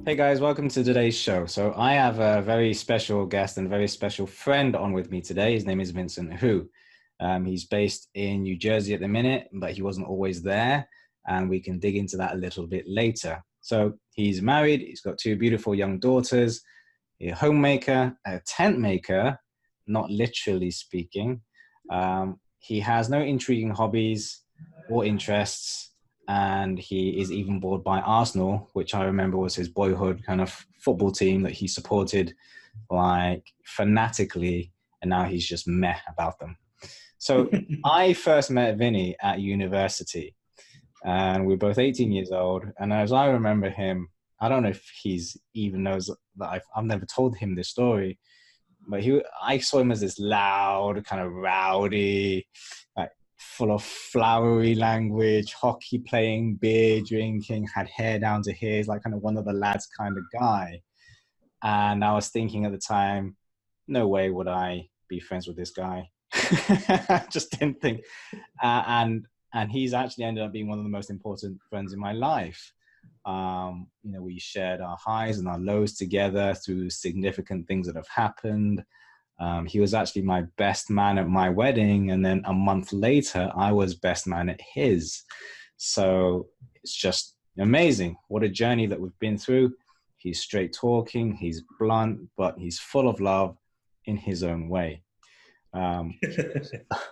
Hey guys, welcome to today's show. So I have a very special guest and very special friend on with me today. His name is Vincent Hu. He's based in New Jersey at the minute, but he wasn't always there, and we can dig into that a little bit later. So he's married, he's got two beautiful young daughters, a homemaker, a tent maker, not literally speaking. He has no intriguing hobbies or interests, and he is even bored by Arsenal, which I remember was his boyhood kind of football team that he supported like fanatically, and now he's just meh about them. So I first met Vinny at university, and we are both 18 years old. And as I remember him, I don't know if he's even knows that I've never told him this story, but I saw him as this loud, kind of rowdy, like full of flowery language, hockey playing, beer drinking, had hair down to here. He's like kind of one of the lads kind of guy. And I was thinking at the time, no way would I be friends with this guy. I just didn't think. And he's actually ended up being one of the most important friends in my life. We shared our highs and our lows together through significant things that have happened. He was actually my best man at my wedding, and then a month later, I was best man at his. So it's just amazing. What a journey that we've been through. He's straight talking, he's blunt, but he's full of love in his own way.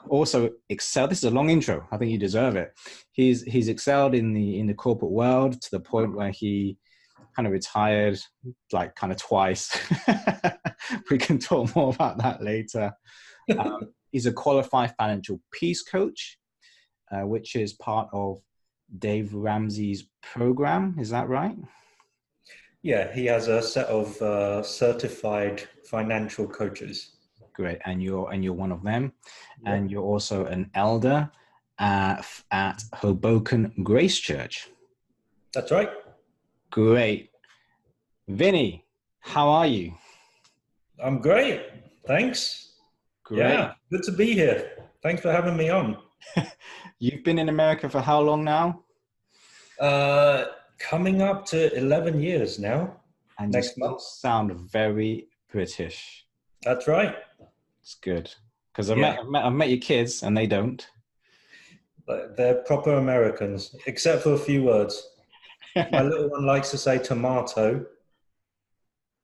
Also excelled. This is a long intro. I think you deserve it. He's excelled in the corporate world to the point where he kind of retired, like kind of twice. We can talk more about that later. He's a qualified financial peace coach, which is part of Dave Ramsey's program. Is that right? Yeah, he has a set of certified financial coaches. Great, and you're one of them, yeah. And you're also an elder at Hoboken Grace Church. That's right. Great. Vinny, how are you? I'm great, thanks. Great. Yeah, good to be here. Thanks for having me on. You've been in America for how long now? Coming up to 11 years now. And next month. Sound very British. That's right. It's good. Because I've met your kids and they don't. But they're proper Americans, except for a few words. My little one likes to say tomato.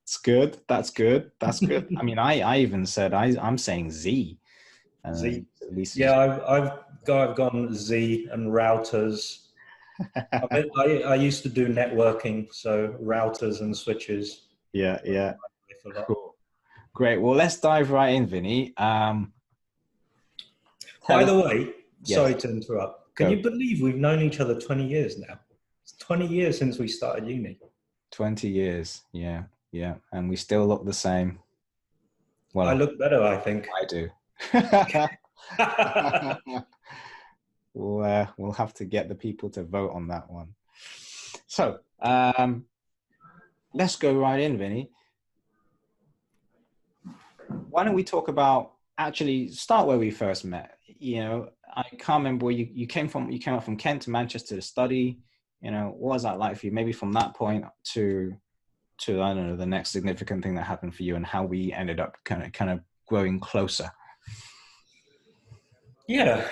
It's good. That's good. That's good. I mean, I even said I'm saying Z. Z. At least yeah, I've gone Z and routers. I used to do networking, so routers and switches. Yeah. Cool. Great. Well, let's dive right in, Vinny. By the way, sorry to interrupt. Can you believe we've known each other 20 years now? It's 20 years since we started uni. 20 years, yeah. And we still look the same. Well, I look better, I think. I do. We'll have to get the people to vote on that one. So let's go right in, Vinny. Why don't we talk about, actually start where we first met? I can't remember where you came from. You came up from Kent to Manchester to study. What was that like for you? Maybe from that point to I don't know, the next significant thing that happened for you, and how we ended up kind of growing closer. Yeah.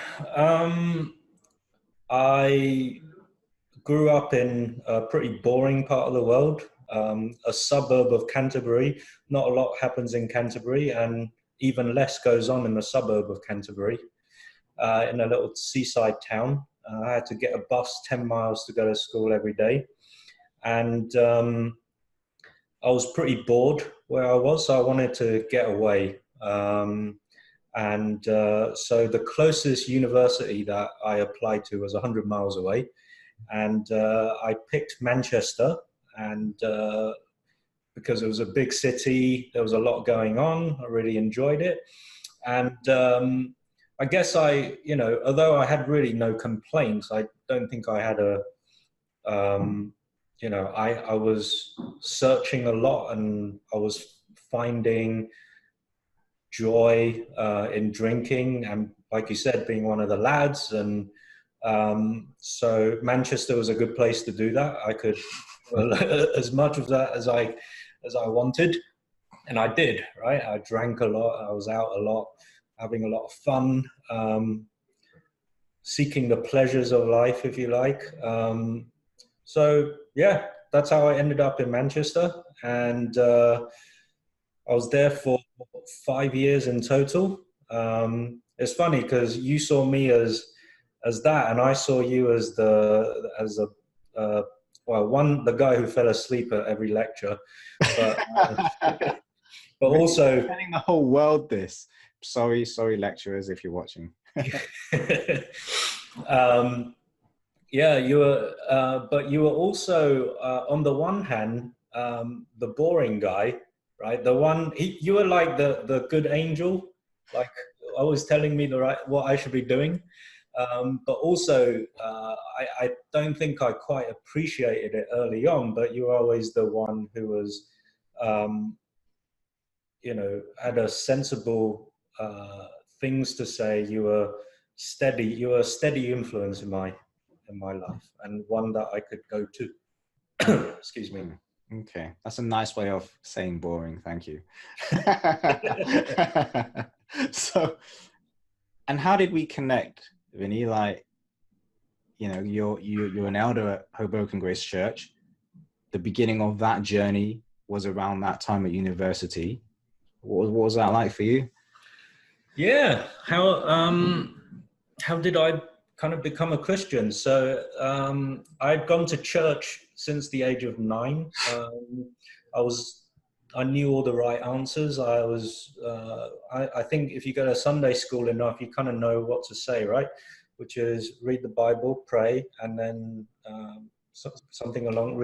I grew up in a pretty boring part of the world, a suburb of Canterbury. Not a lot happens in Canterbury, and even less goes on in the suburb of Canterbury, in a little seaside town. I had to get a bus 10 miles to go to school every day. And I was pretty bored where I was, so I wanted to get away. So the closest university that I applied to was 100 miles away. And I picked Manchester, and because it was a big city, there was a lot going on. I really enjoyed it. And I guess although I had really no complaints, I don't think I had I was searching a lot, and I was finding joy in drinking, and like you said, being one of the lads. And so Manchester was a good place to do that. I could well, as much of that as I wanted, and I did. Right, I drank a lot. I was out a lot, having a lot of fun, seeking the pleasures of life, if you like. So yeah, that's how I ended up in Manchester, and I was there for 5 years in total. It's funny because you saw me as that, and I saw you as a well, the guy who fell asleep at every lecture, but but Really also. telling the whole world this. Sorry, lecturers, if you're watching. um, Yeah, but you were also, on the one hand, the boring guy, right? You were like the good angel, like always telling me what I should be doing. But also, I don't think I quite appreciated it early on. But you were always the one who was, um, had a sensible things to say. You were steady. You were a steady influence in my life, and one that I could go to. Excuse me. Okay, that's a nice way of saying boring. Thank you. So, and how did we connect, Vinny? Like, you're an elder at Hoboken Grace Church. The beginning of that journey was around that time at university. What was that like for you? Yeah. How did I kind of become a Christian? So I'd gone to church since the age of 9. I was I knew all the right answers. I think if you go to Sunday school enough, you kind of know what to say, right? Which is read the Bible, pray, and then something along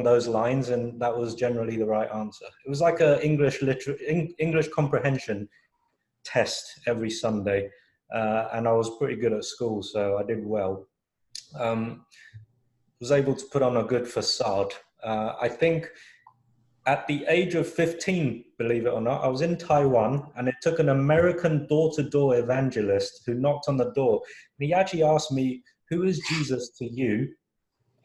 those lines, and that was generally the right answer. It was like a English comprehension test every Sunday, and I was pretty good at school, so I did well. Was able to put on a good facade. I think at the age of 15, believe it or not, I was in Taiwan, and it took an American door-to-door evangelist who knocked on the door, and he actually asked me, "Who is Jesus to you?"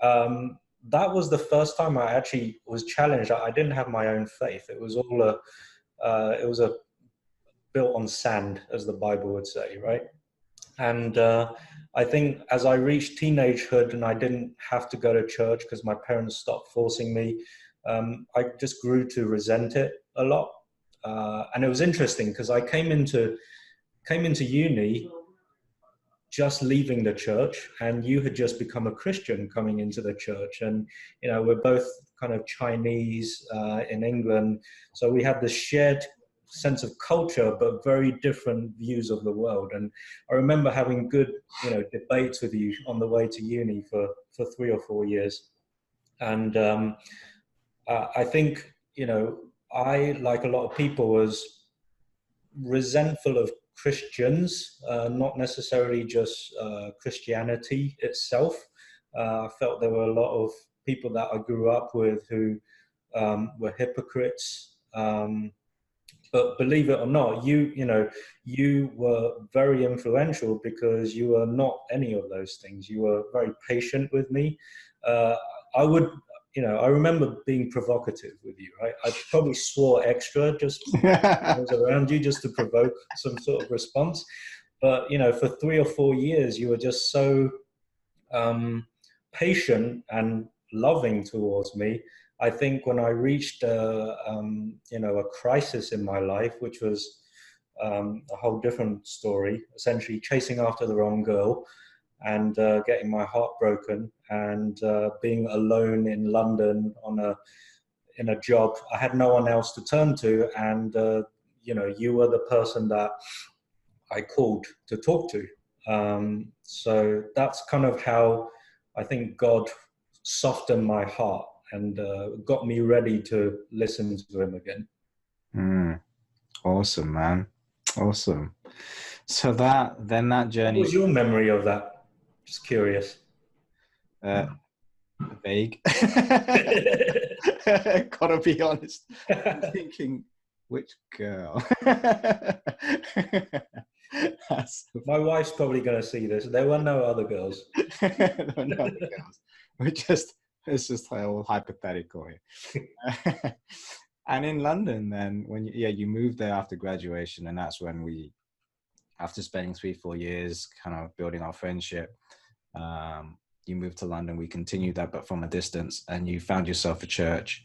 That was the first time I actually was challenged. I didn't have my own faith. It was a built on sand, as the Bible would say, right? And I think as I reached teenagehood and I didn't have to go to church because my parents stopped forcing me, I just grew to resent it a lot. And it was interesting because I came into uni just leaving the church, and you had just become a Christian coming into the church. And, we're both kind of Chinese in England. So we had this shared sense of culture, but very different views of the world. And I remember having good, debates with you on the way to uni for 3 or 4 years. And I think, I, like a lot of people, was resentful of Christians, not necessarily just Christianity itself. I felt there were a lot of people that I grew up with who were hypocrites. But believe it or not, you were very influential because you were not any of those things. You were very patient with me. I would, I remember being provocative with you, right? I probably swore extra just I was around you, just to provoke some sort of response. But, for 3 or 4 years, you were just so patient and loving towards me. I think when I reached, a crisis in my life, which was a whole different story, essentially chasing after the wrong girl and getting my heart broken and being alone in London in a job. I had no one else to turn to, and you were the person that I called to talk to. So that's kind of how I think God softened my heart and got me ready to listen to him again. Awesome, man. Awesome. So that journey. What was your memory of that? Just curious. Vague. Gotta be honest. I'm thinking, which girl? That's so My wife's probably going to see this. There were no other girls. no, no, girls. It's just like all hypothetical here. And in London, then when you moved there after graduation, and that's when after spending 3-4 years kind of building our friendship, you moved to London. We continued that, but from a distance, and you found yourself a church.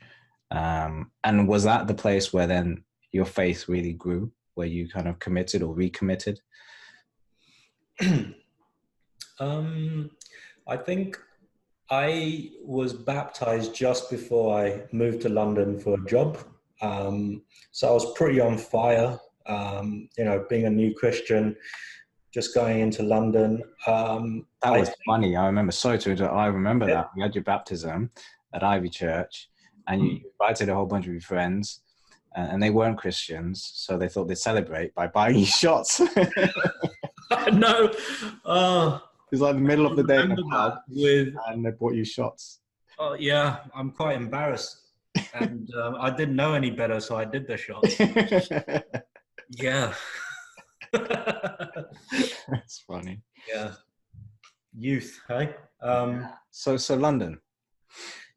And was that the place where then your faith really grew, where you kind of committed or recommitted? I think I was baptized just before I moved to London for a job. So I was pretty on fire, being a new Christian, just going into London. That was funny. I remember. Sorry to interrupt. I remember Yeah. that we had your baptism at Ivy Church, and you invited a whole bunch of your friends, and they weren't Christians, so they thought they'd celebrate by buying you shots. No. It was like the middle of the day in a pub, with, and they bought you shots. oh yeah, I'm quite embarrassed, and I didn't know any better, so I did the shots. Yeah. That's funny. Yeah. Youth, hey? So London.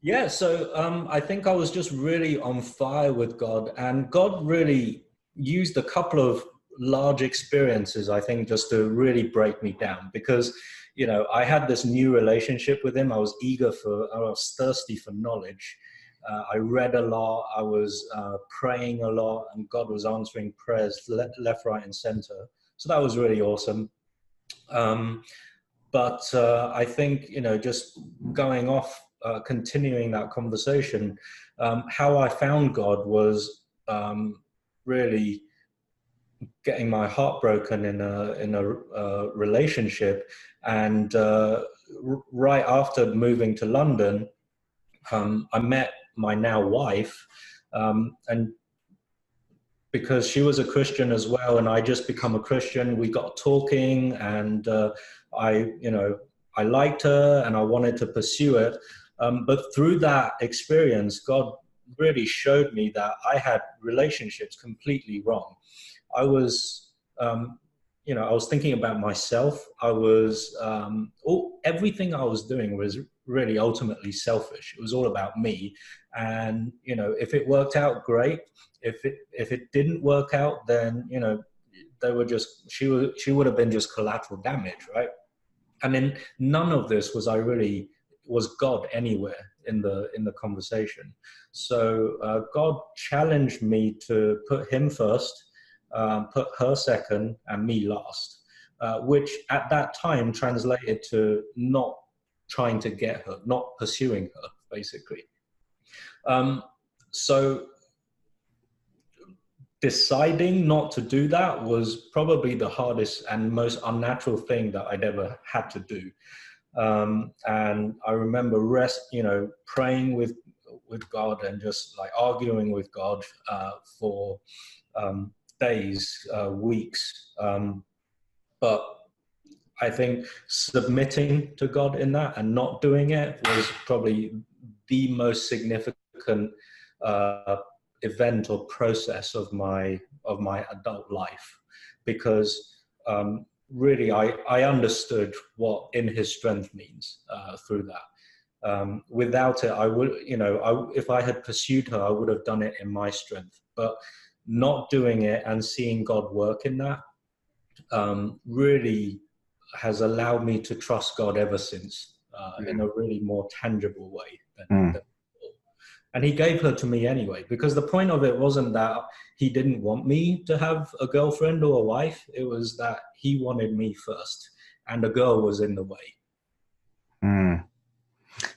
Yeah, so I think I was just really on fire with God, and God really used a couple of large experiences, I think, just to really break me down, because, I had this new relationship with him. I was thirsty for knowledge. I read a lot, I was praying a lot, and God was answering prayers left, right, and center. So that was really awesome. But I think, just going off, continuing that conversation, how I found God was really getting my heart broken in a relationship. And right after moving to London, I met my now wife, and because she was a Christian as well, and I just become a Christian, we got talking, and I liked her and I wanted to pursue it. But through that experience, God really showed me that I had relationships completely wrong. I was, I was thinking about myself. I was, everything I was doing was really ultimately selfish. It was all about me. And, if it worked out, great. If it didn't work out, then, they were just, she would have been just collateral damage, right? And in none of this was God anywhere in the conversation. So God challenged me to put him first, put her second, and me last, which at that time translated to not trying to get her, not pursuing her, basically. So deciding not to do that was probably the hardest and most unnatural thing that I'd ever had to do. And I remember praying with God and just like arguing with God for days, weeks. But I think submitting to God in that and not doing it was probably the most significant event or process of my adult life, because really I understood what in his strength means through that. Without it, I would, if I had pursued her, I would have done it in my strength. But not doing it and seeing God work in that really has allowed me to trust God ever since, in a really more tangible way than before. And he gave her to me anyway, because the point of it wasn't that he didn't want me to have a girlfriend or a wife. It was that he wanted me first, and a girl was in the way.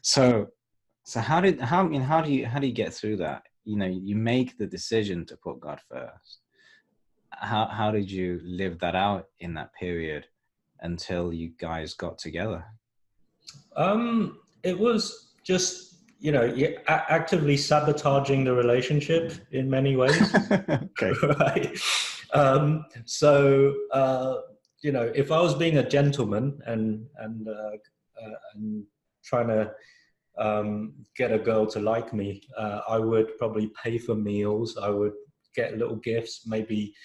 So how do you get through that? You make the decision to put God first. How did you live that out in that period until you guys got together? It was just, actively sabotaging the relationship in many ways. Okay. Right. So, if I was being a gentleman and trying to get a girl to like me, I would probably pay for meals. I would get little gifts, maybe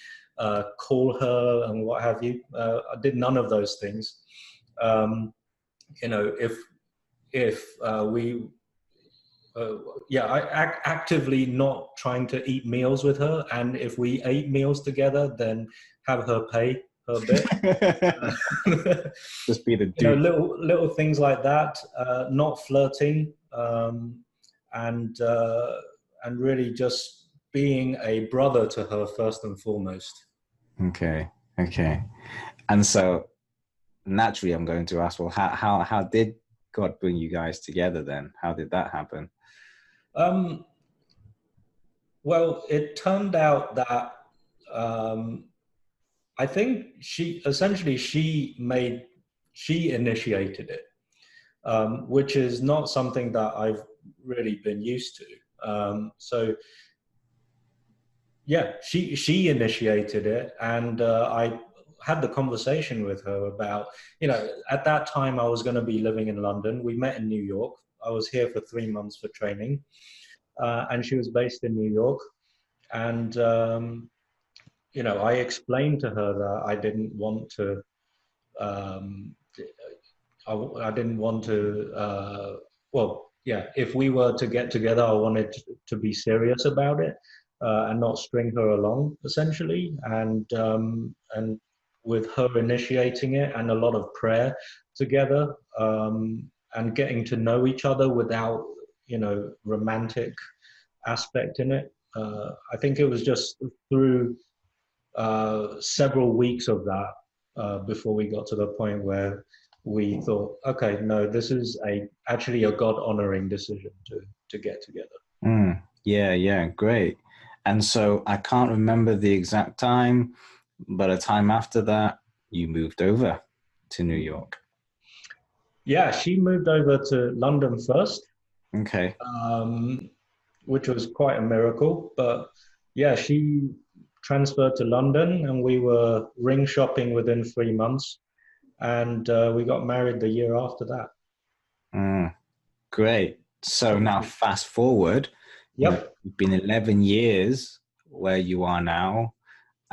call her and what have you. I did none of those things. You know, if we yeah, actively not trying to eat meals with her, and if we ate meals together, then have her pay her bit. Just be the You know, dude. little things like that. Not flirting, and really just being a brother to her first and foremost. Okay. Okay. And so naturally, I'm going to ask, well, how did God bring you guys together then? How did that happen? Um, well, it turned out that um, I think she initiated it, which is not something that I've really been used to. So yeah, she initiated it, and I had the conversation with her about, you know, at that time I was going to be living in London. We met in New York. I was here for 3 months for training, and she was based in New York. And you know, I explained to her that I didn't want to. Um, I didn't want to. Well, yeah, if we were to get together, I wanted to be serious about it, and not string her along, essentially. And with her initiating it, and a lot of prayer together, and getting to know each other without, you know, romantic aspect in it. I think it was just through several weeks of that, before we got to the point where we thought, okay, no, this is actually a God honoring decision to get together. Yeah, yeah, great. And so I can't remember the exact time, but a time after that, you moved over to New York. Yeah, she moved over to London first, Okay. um, which was quite a miracle. But yeah, she transferred to London, and we were ring shopping within 3 months, and we got married the year after that. Mm, great. So now fast forward, Yep, you've been 11 years where you are now,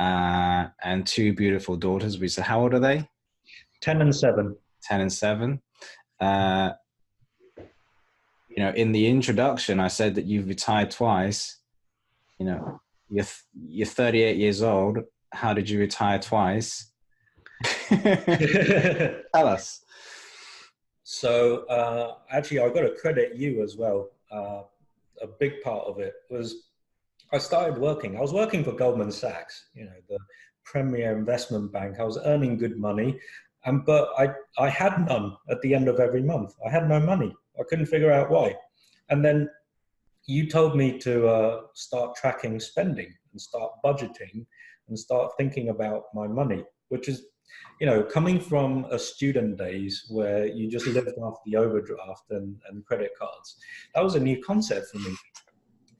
and two beautiful daughters. We said, how old are they? 10 and 7. 10 and 7. Uh, in the introduction, I said that you've retired twice. You're 38 years old. How did you retire twice? Tell us. So actually, I've got to credit you as well. A big part of it was I started working. I was working for Goldman Sachs, you know, the premier investment bank. I was earning good money, but I had none at the end of every month. I had no money. I couldn't figure out why. And then you told me to start tracking spending and start budgeting and start thinking about my money, which is, you know, coming from a student days where you just lived off the overdraft and credit cards. That was a new concept for me.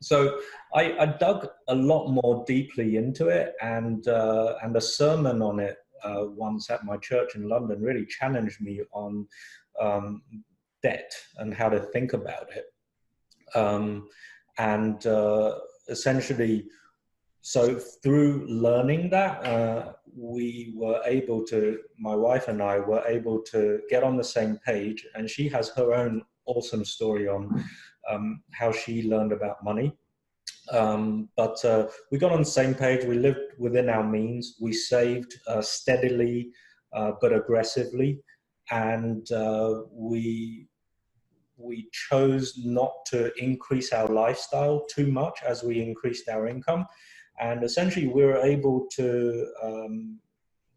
So I dug a lot more deeply into it, and a sermon on it once at my church in London really challenged me on um, debt and how to think about it. And essentially, so through learning that, my wife and I were able to get on the same page, and she has her own awesome story on how she learned about money. But we got on the same page. We lived within our means. We saved steadily, but aggressively, and we chose not to increase our lifestyle too much as we increased our income. And essentially, we were able to,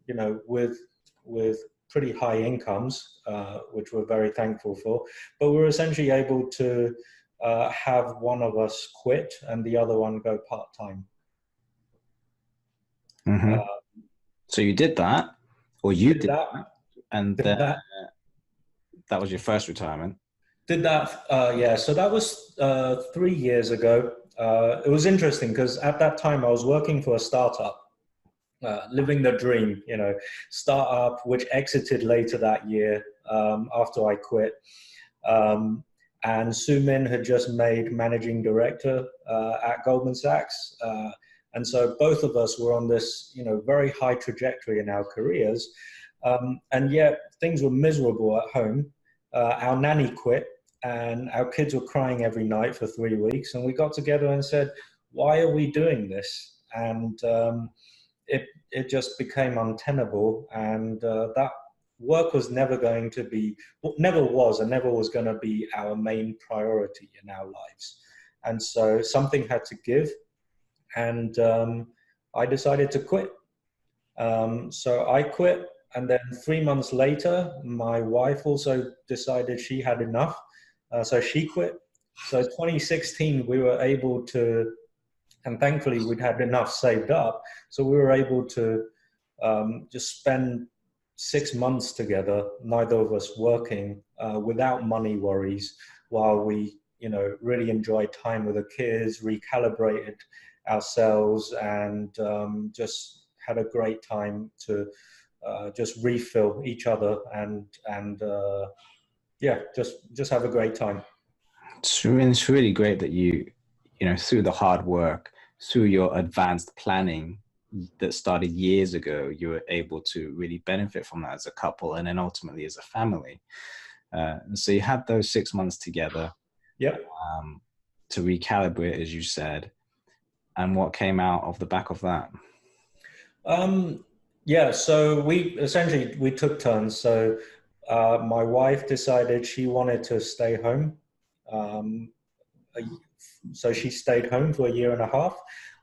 you know, with pretty high incomes, which we're very thankful for, but we were essentially able to have one of us quit and the other one go part-time. Mm-hmm. So you did that, or you did that, that, and did that, that was your first retirement. Did that, yeah. So that was 3 years ago. It was interesting because at that time I was working for a startup, living the dream, you know, startup which exited later that year after I quit. And Su Min had just made managing director at Goldman Sachs. And so both of us were on this, very high trajectory in our careers. And yet things were miserable at home. Our nanny quit and our kids were crying every night for 3 weeks. And we got together and said, why are we doing this? And it just became untenable. And that work was never going to be, never was and never was going to be our main priority in our lives. And so something had to give. And I decided to quit. So I quit. And then 3 months later, my wife also decided she had enough. So she quit. So 2016, we were able to, and thankfully we'd had enough saved up. So we were able to just spend 6 months together, neither of us working, without money worries, while we, really enjoyed time with the kids, recalibrated ourselves, and just had a great time to just refill each other and just have a great time. It's really great that you through the hard work, through your advanced planning that started years ago, you were able to really benefit from that as a couple and then ultimately as a family. So you had those 6 months together. Yep. To recalibrate, as you said. And what came out of the back of that? So we took turns. So my wife decided she wanted to stay home. So she stayed home for 1.5 years.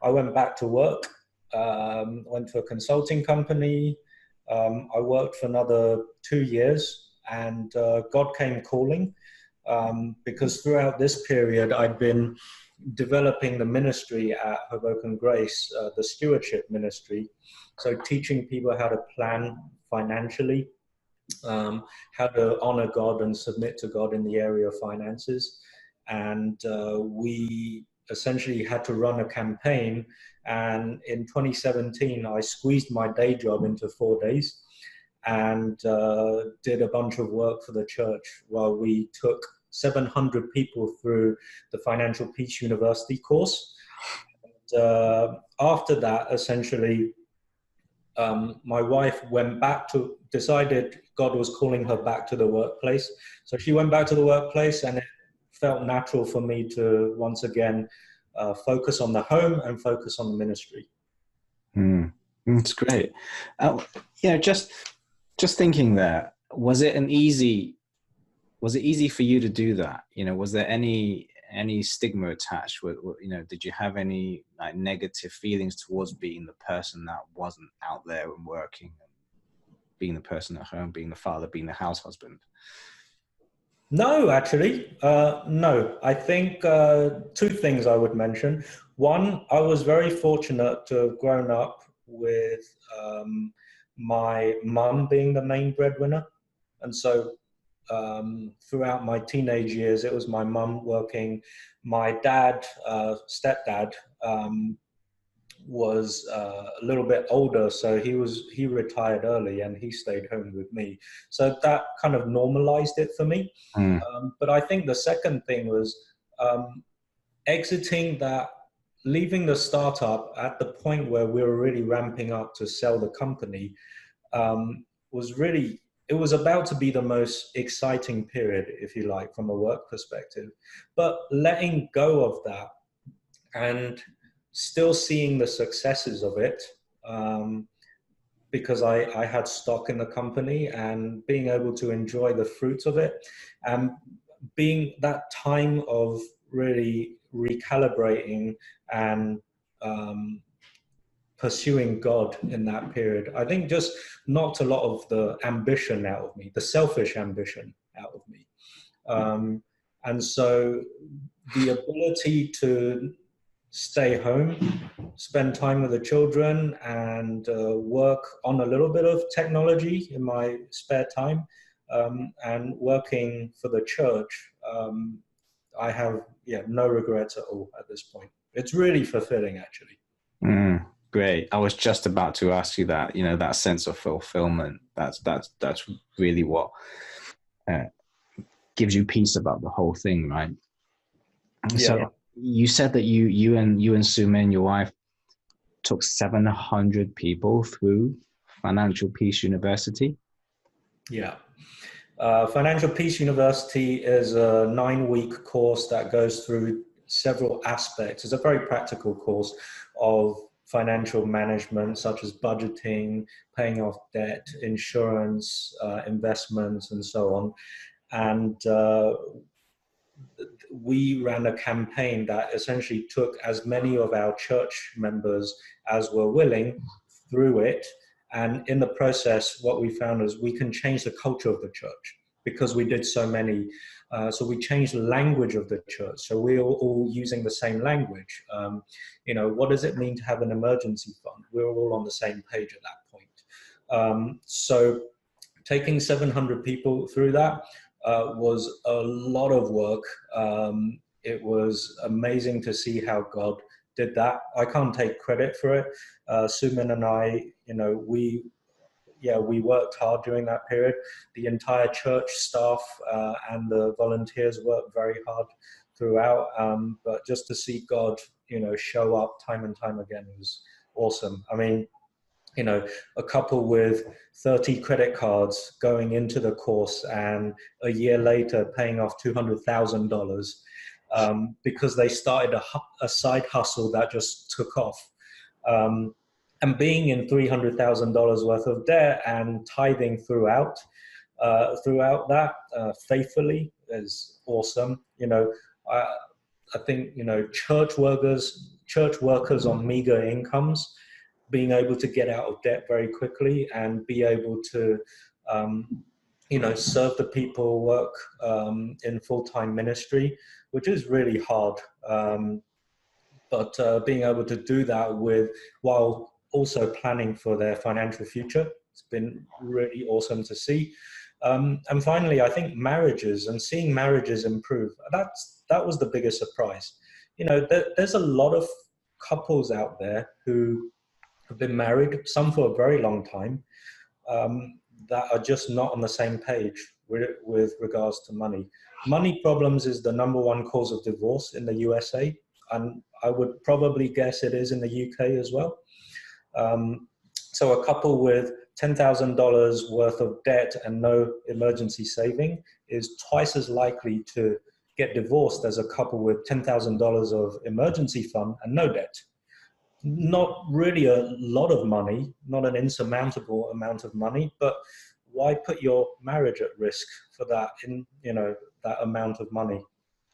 I went back to work, went to a consulting company. I worked for another 2 years, and God came calling, because throughout this period I'd been developing the ministry at Hoboken Grace, the stewardship ministry. So teaching people how to plan financially, how to honor God and submit to God in the area of finances. And we essentially had to run a campaign. And in 2017, I squeezed my day job into 4 days and did a bunch of work for the church while we took 700 people through the Financial Peace University course. And after that, essentially, my wife decided God was calling her back to the workplace. So she went back to the workplace, and it felt natural for me to once again focus on the home and focus on the ministry. That's great. Just thinking there, was it easy for you to do that? Was there any stigma attached? Did you have any negative feelings towards being the person that wasn't out there and working, and being the person at home, being the father, being the house husband? No, actually, no. I think 2 things I would mention. One, I was very fortunate to have grown up with my mum being the main breadwinner. And so throughout my teenage years, it was my mum working. My dad, stepdad, was a little bit older, so he retired early and he stayed home with me. So that kind of normalized it for me. But I think the second thing was leaving the startup at the point where we were really ramping up to sell the company, it was about to be the most exciting period, if you like, from a work perspective. But letting go of that and still seeing the successes of it, because I had stock in the company, and being able to enjoy the fruits of it, and being that time of really recalibrating and pursuing God in that period, I think just knocked a lot of the ambition out of me, the selfish ambition out of me. And so the ability to stay home, spend time with the children, and work on a little bit of technology in my spare time, and working for the church, I have no regrets at all at this point. It's really fulfilling, actually. Great. I was just about to ask you that. That sense of fulfillment. That's really what gives you peace about the whole thing, right? Yeah. So you said that you and Sumin, your wife, took 700 people through Financial Peace University. Yeah. Financial Peace University is a 9-week course that goes through several aspects. It's a very practical course of financial management, such as budgeting, paying off debt, insurance, investments, and so on. And we ran a campaign that essentially took as many of our church members as were willing through it. And in the process, what we found is we can change the culture of the church because we did so many. So we changed the language of the church. So we were all using the same language. What does it mean to have an emergency fund? We were all on the same page at that point. So taking 700 people through that was a lot of work. It was amazing to see how God did that. I can't take credit for it. Suman and I, we worked hard during that period. The entire church staff and the volunteers worked very hard throughout. But just to see God, show up time and time again was awesome. I mean, a couple with 30 credit cards going into the course and a year later paying off $200,000 because they started a side hustle that just took off. And being in $300,000 worth of debt and tithing throughout that faithfully is awesome. I think, church workers on meager incomes, being able to get out of debt very quickly and be able to, serve the people, work in full-time ministry, which is really hard. But being able to do that while also planning for their financial future, it's been really awesome to see. And finally, I think marriages and seeing marriages improve, that was the biggest surprise. There's a lot of couples out there who have been married, some for a very long time, that are just not on the same page with regards to money. Money problems is the #1 cause of divorce in the USA, and I would probably guess it is in the UK as well. So a couple with $10,000 worth of debt and no emergency saving is twice as likely to get divorced as a couple with $10,000 of emergency fund and no debt. Not really a lot of money, not an insurmountable amount of money, but why put your marriage at risk for that that amount of money?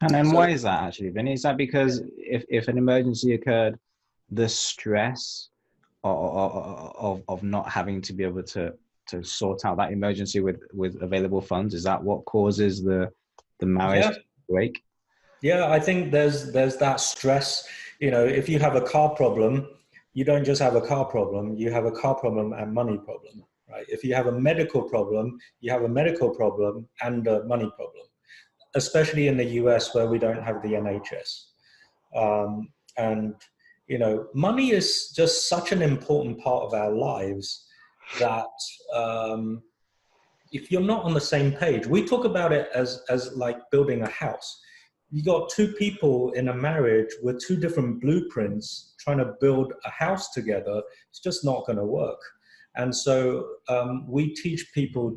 And then why is that actually, Vinny? Is that because if an emergency occurred, the stress of not having to be able to sort out that emergency with available funds, is that what causes the marriage to break? Yeah, I think there's that stress. If you have a car problem, you don't just have a car problem, you have a car problem and money problem, right? If you have a medical problem, you have a medical problem and a money problem, especially in the US where we don't have the NHS. And money is just such an important part of our lives that if you're not on the same page, we talk about it as like building a house. You got two people in a marriage with two different blueprints trying to build a house together. It's just not going to work. And so we teach people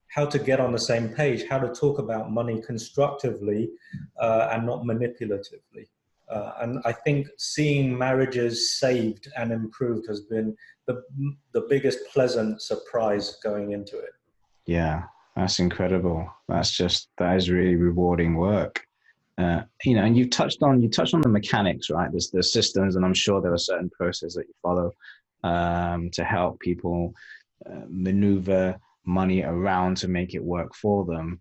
how to get on the same page, how to talk about money constructively and not manipulatively. And I think seeing marriages saved and improved has been the biggest pleasant surprise going into it. Yeah, that's incredible. That is really rewarding work. And you touched on the mechanics, right? There's the systems, and I'm sure there are certain processes that you follow to help people maneuver money around to make it work for them.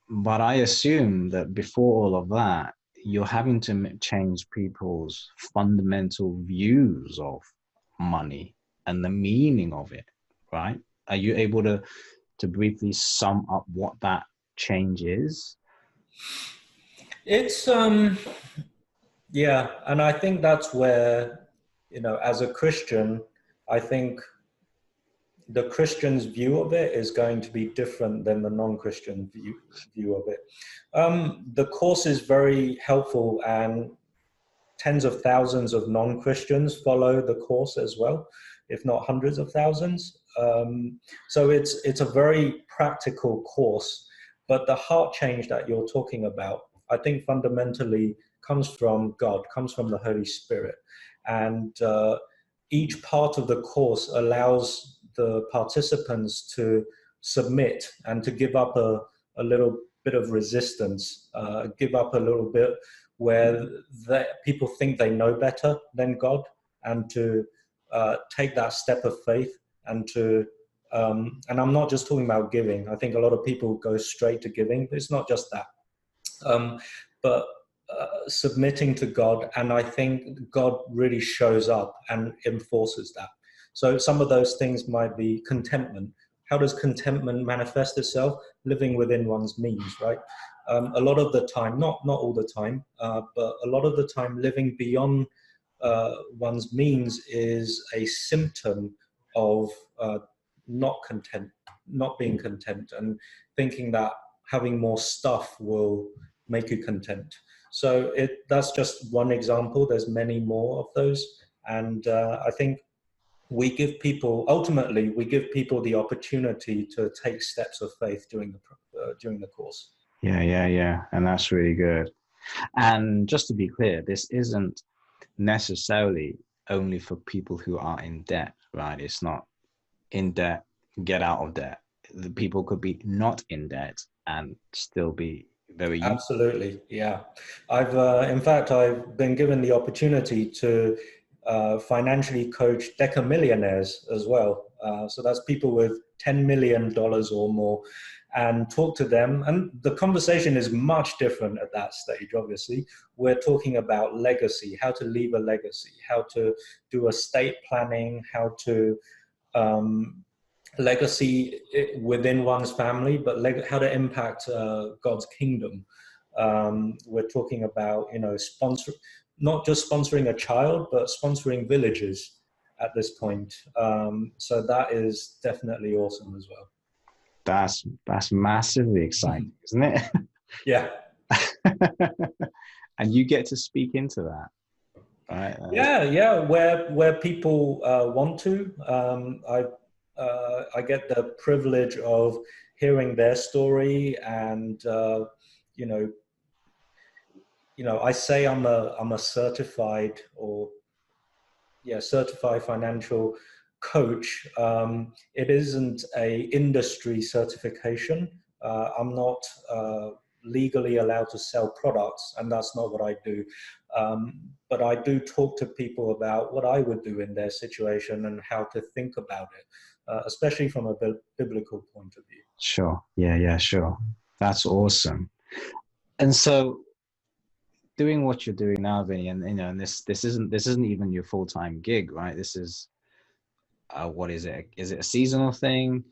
But I assume that before all of that, you're having to change people's fundamental views of money and the meaning of it, right? Are you able to briefly sum up what that change is? It's yeah, and I think that's where, as a Christian, I think the Christian's view of it is going to be different than the non-Christian view of it. The course is very helpful, and tens of thousands of non-Christians follow the course as well, if not hundreds of thousands. So it's a very practical course, but the heart change that you're talking about, I think fundamentally comes from God, comes from the Holy Spirit. And each part of the course allows the participants to submit and to give up a little bit of resistance, give up a little bit where people think they know better than God, and to take that step of faith and to and I'm not just talking about giving. I think a lot of people go straight to giving. It's not just that, but submitting to God, and I think God really shows up and enforces that. So some of those things might be contentment. How does contentment manifest itself? Living within one's means, right? A lot of the time, not all the time, but a lot of the time, living beyond one's means is a symptom of not being content, and thinking that having more stuff will make you content. So that's just one example. There's many more of those, and I think ultimately we give people the opportunity to take steps of faith during the course. Yeah, and that's really good. And just to be clear, this isn't necessarily only for people who are in debt, right? It's not in debt, get out of debt. The people could be not in debt and still be very useful. Absolutely, yeah. In fact, I've been given the opportunity to financially coach decamillionaires as well. So that's people with $10 million or more, and talk to them. And the conversation is much different at that stage, obviously. We're talking about legacy, how to leave a legacy, how to do estate planning, how to legacy within one's family, but how to impact God's kingdom. We're talking about, not just sponsoring a child, but sponsoring villages at this point. So that is definitely awesome as well. That's massively exciting, isn't it? Yeah. And you get to speak into that, right? Yeah. Where people want to. I get the privilege of hearing their story, and I say I'm a certified certified financial coach. It isn't a industry certification. I'm not legally allowed to sell products, and that's not what I do. But I do talk to people about what I would do in their situation and how to think about it, especially from a biblical point of view. Sure. Yeah, sure. That's awesome. And so doing what you're doing now, Vinny, and this isn't even your full-time gig, right? This is what is it? Is it a seasonal thing?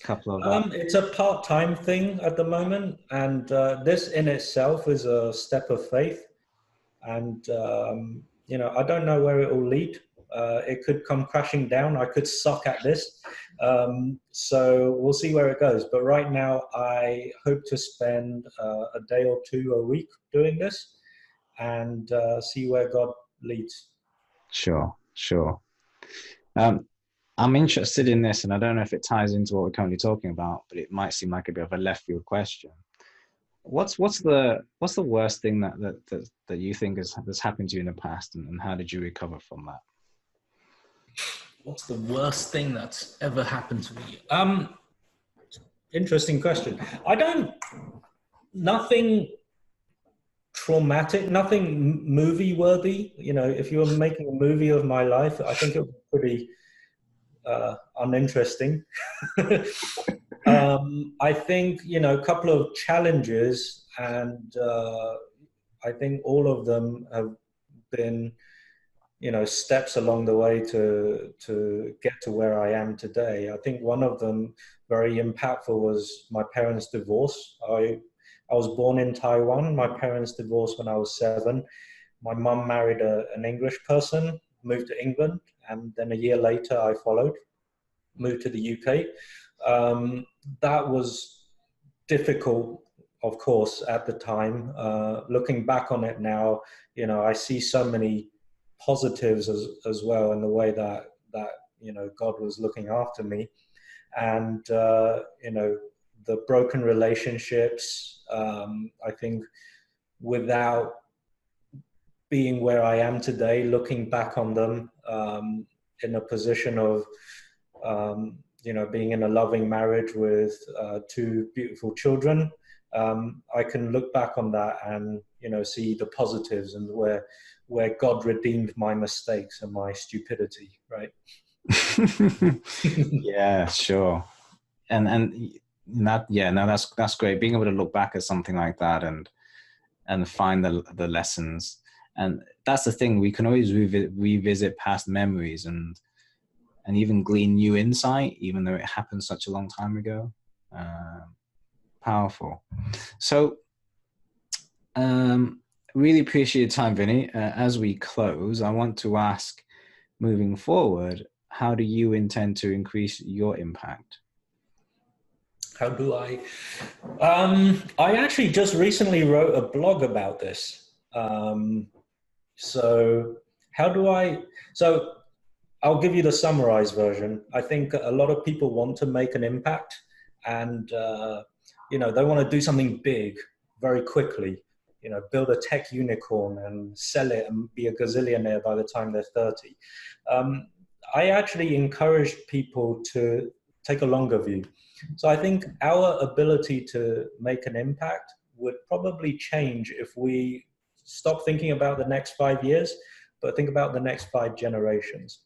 It's a part-time thing at the moment, and this in itself is a step of faith. And I don't know where it will lead. It could come crashing down. I could suck at this, so we'll see where it goes. But right now, I hope to spend a day or two a week doing this, and see where God leads. Sure. I'm interested in this, and I don't know if it ties into what we're currently talking about, but it might seem like a bit of a left field question. What's the worst thing that you think has happened to you in the past, and how did you recover from that? What's the worst thing that's ever happened to me? Interesting question. Nothing traumatic, nothing movie worthy. If you were making a movie of my life, I think it would be pretty uninteresting. I think, a couple of challenges, and I think all of them have been, steps along the way to get to where I am today. I think one of them very impactful was my parents' divorce. I was born in Taiwan. My parents divorced when I was 7. My mum married an English person, moved to England, and then a year later I followed, moved to the UK. That was difficult of course, at the time, looking back on it now, I see so many positives as well in the way that God was looking after me, and the broken relationships. I think without being where I am today, looking back on them in a position of being in a loving marriage with two beautiful children, I can look back on that and see the positives and where God redeemed my mistakes and my stupidity, right? Yeah, sure. And that, yeah, no, that's great. Being able to look back at something like that and find the lessons. And that's the thing, we can always revisit past memories and even glean new insight, even though it happened such a long time ago. Powerful. So really appreciate your time, Vinny. As we close, I want to ask, moving forward, how do you intend to increase your impact? How do I? I actually just recently wrote a blog about this. So how do I? So I'll give you the summarized version. I think a lot of people want to make an impact, and they want to do something big very quickly. Build a tech unicorn and sell it and be a gazillionaire by the time they're 30. I actually encourage people to take a longer view. So I think our ability to make an impact would probably change if we stop thinking about the next 5 years, but think about the next 5 generations.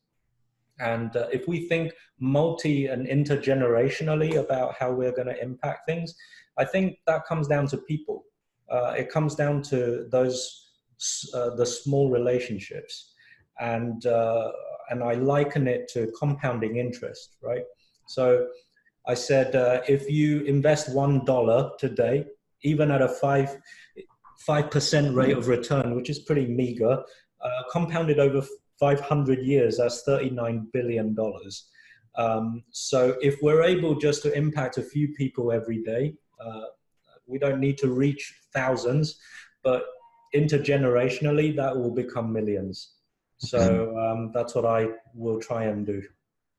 And if we think multi and intergenerationally about how we're going to impact things, I think that comes down to people. It comes down to the small relationships, and I liken it to compounding interest, right? So I said, if you invest $1 today, even at a 5% rate of return, which is pretty meager, compounded over 500 years, that's $39 billion. So if we're able just to impact a few people every day, we don't need to reach thousands, but intergenerationally, that will become millions. So that's what I will try and do.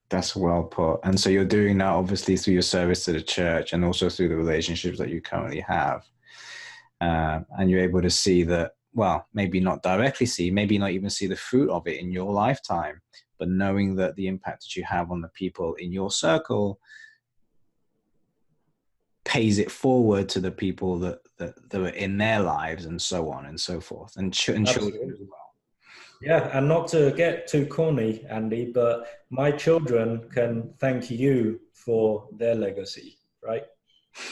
That's well put. And so you're doing that obviously through your service to the church and also through the relationships that you currently have. And you're able to see that, well, maybe not directly see, maybe not even see the fruit of it in your lifetime, but knowing that the impact that you have on the people in your circle pays it forward to the people that are in their lives, and so on and so forth, and children as well. Yeah, and not to get too corny, Andy, but my children can thank you for their legacy, right?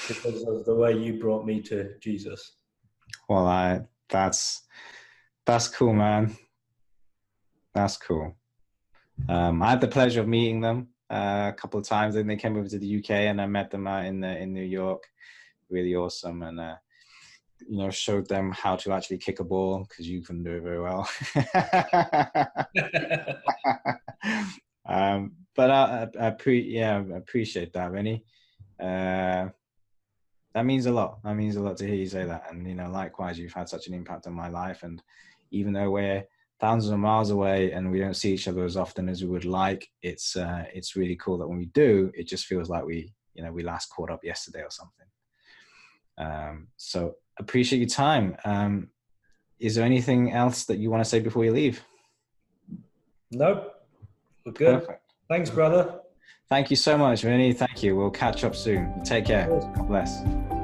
Because of the way you brought me to Jesus. Well, that's cool, man. That's cool. I had the pleasure of meeting them a couple of times, and they came over to the UK, and I met them out in New York. Really awesome, and showed them how to actually kick a ball, because you couldn't do it very well. But I appreciate that, Vinny. That means a lot. That means a lot to hear you say that. And likewise, you've had such an impact on my life. And even though we're thousands of miles away and we don't see each other as often as we would like, it's really cool that when we do, it just feels like we last caught up yesterday or something. So appreciate your time. Is there anything else that you want to say before you leave? Nope. We're good. Perfect. Thanks, brother. Thank you so much, Vinny. Thank you. We'll catch up soon. Take care. God bless.